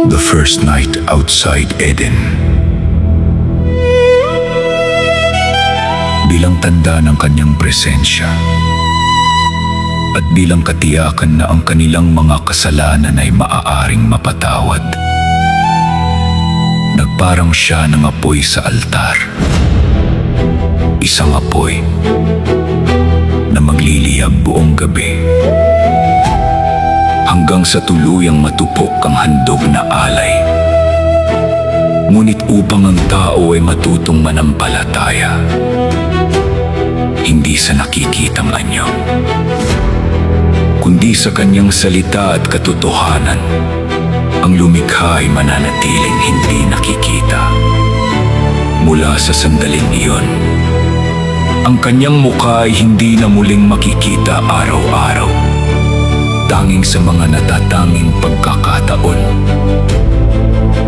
The first night outside Eden. Bilang tanda ng kanyang presensya at bilang katiyakan na ang kanilang mga kasalanan ay maaaring mapatawad, nagparang siya ng apoy sa altar. Isang apoy na magliliyab buong gabi hanggang sa tuluyang matupok ang handog na alay. Ngunit upang ang tao ay matutong manampalataya, hindi sa nakikitang anyo, kundi sa kanyang salita at katotohanan, ang lumikha ay mananatiling hindi nakikita. Mula sa sandaling iyon, ang kanyang mukha ay hindi na muling makikita araw-araw, tanging sa mga natatanging pagkakataon.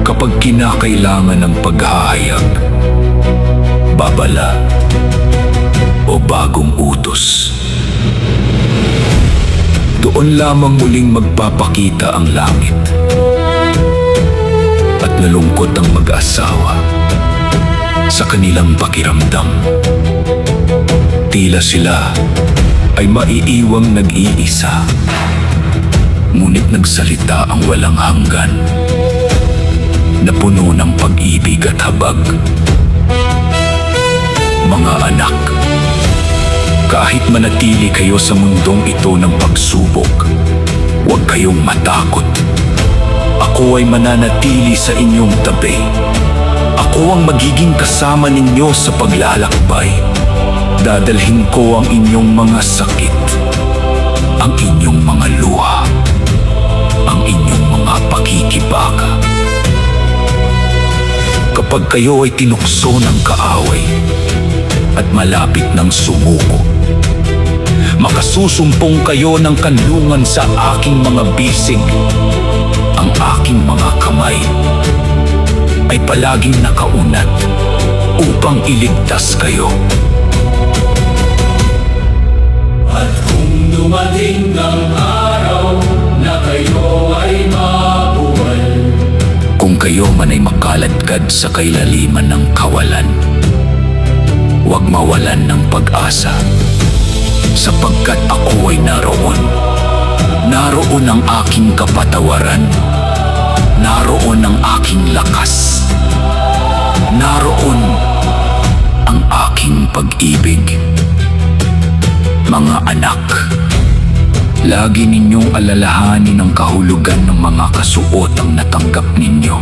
Kapag kinakailangan ng paghahayag, babala, o bagong utos. Doon lamang muling magpapakita ang langit at nalungkot ang mag-asawa sa kanilang pakiramdam. Tila sila ay maiiwang nag-iisa, ngunit nagsalita ang walang hanggan na puno ng pag-ibig at habag. Mga anak, kahit manatili kayo sa mundong ito ng pagsubok, huwag kayong matakot. Ako ay mananatili sa inyong tabi. Ako ang magiging kasama ninyo sa paglalakbay. Dadalhin ko ang inyong mga sakit, ang inyong mga luha, ang inyong mga pakikibaka. Kapag kayo ay tinukso ng kaaway at malapit ng sumuko, makasusumpong kayo ng kanlungan sa aking mga bisig. Ang aking mga kamay ay palaging nakaunat upang iligtas kayo. At kung dumating ang araw na kayo ay mabuhay, kung kayo man ay makaladkad sa kailaliman ng kawalan, huwag mawalan ng pag-asa, sapagkat ako ay naroon. Naroon ang aking kapatawaran, naroon ang aking lakas, naroon ang aking pag-ibig. Mga anak, lagi ninyong alalahanin ang kahulugan ng mga kasuotang natanggap ninyo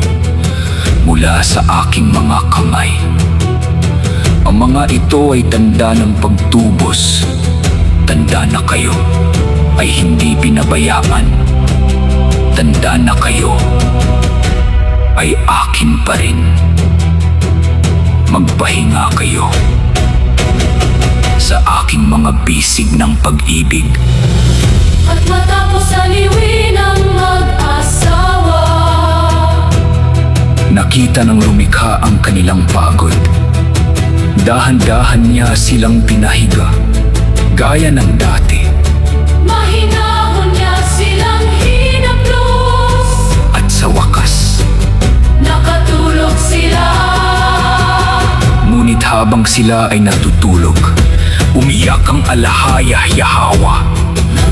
mula sa aking mga kamay. Ang mga ito ay tanda ng pagtubos, tanda na kayo ay hindi pinabayaan, tanda na kayo ay akin pa rin. Magpahinga kayo sa aking mga bisig ng pag-ibig. At matapos aliwin ang mag-asawa, Nakita ng lumikha ang kanilang pagod. Dahan-dahan niya silang pinahiga, gaya ng dati. mahinahon niya silang hinaplos, At sa wakas, nakatulog sila. ngunit habang sila ay natutulog, umiyak ang alahaya-yahawa.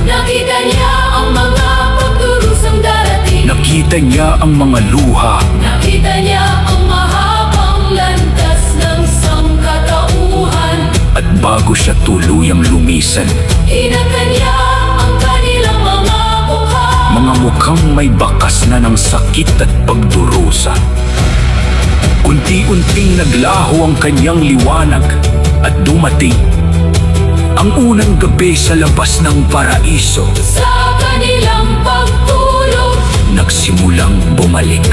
Nakita niya ang mga pagdurusang darating, Nakita niya ang mga luha, nakita niya ang mahabang landas ng sangkatauhan. at bago siya tuluyang lumisan, Hinagkan niya ang kanilang mga mukha, mga mukhang may bakas na ng sakit at pagdurusa. Unti-unting naglaho ang kanyang liwanag at dumating ang unang gabi sa labas ng paraiso. sa kanilang pagtulog. Nagsimulang bumalik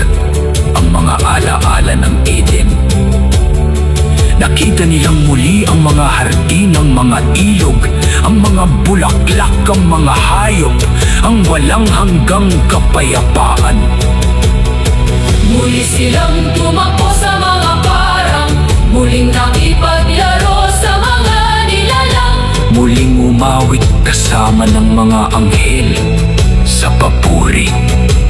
ang mga alaala ng Eden. Nakita nilang muli ang mga hardin, ang mga ilog, ang mga bulaklak, ang mga hayop, ang walang hanggang kapayapaan. Muli silang tumakbo sa mga parang, muling nakipaglaro sa mga nilalang. Muling umawit kasama ng mga anghel sa papuri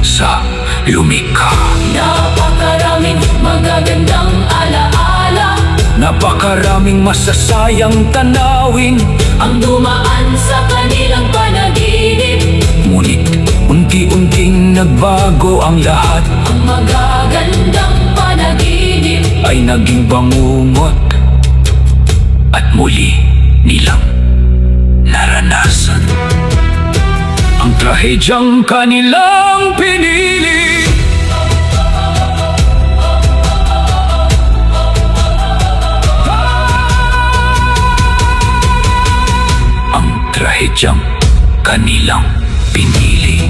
sa lumikha. Napakaraming magagandang alaala Napakaraming masasayang tanawin, ang dumaan sa kanilang panaginip. ngunit unti-unting nagbago ang lahat, Ang magagandang panaginip ay naging bangungot at muli nilang naranasan ang trahedyang kanilang pinili. Ang trahedyang kanilang pinili.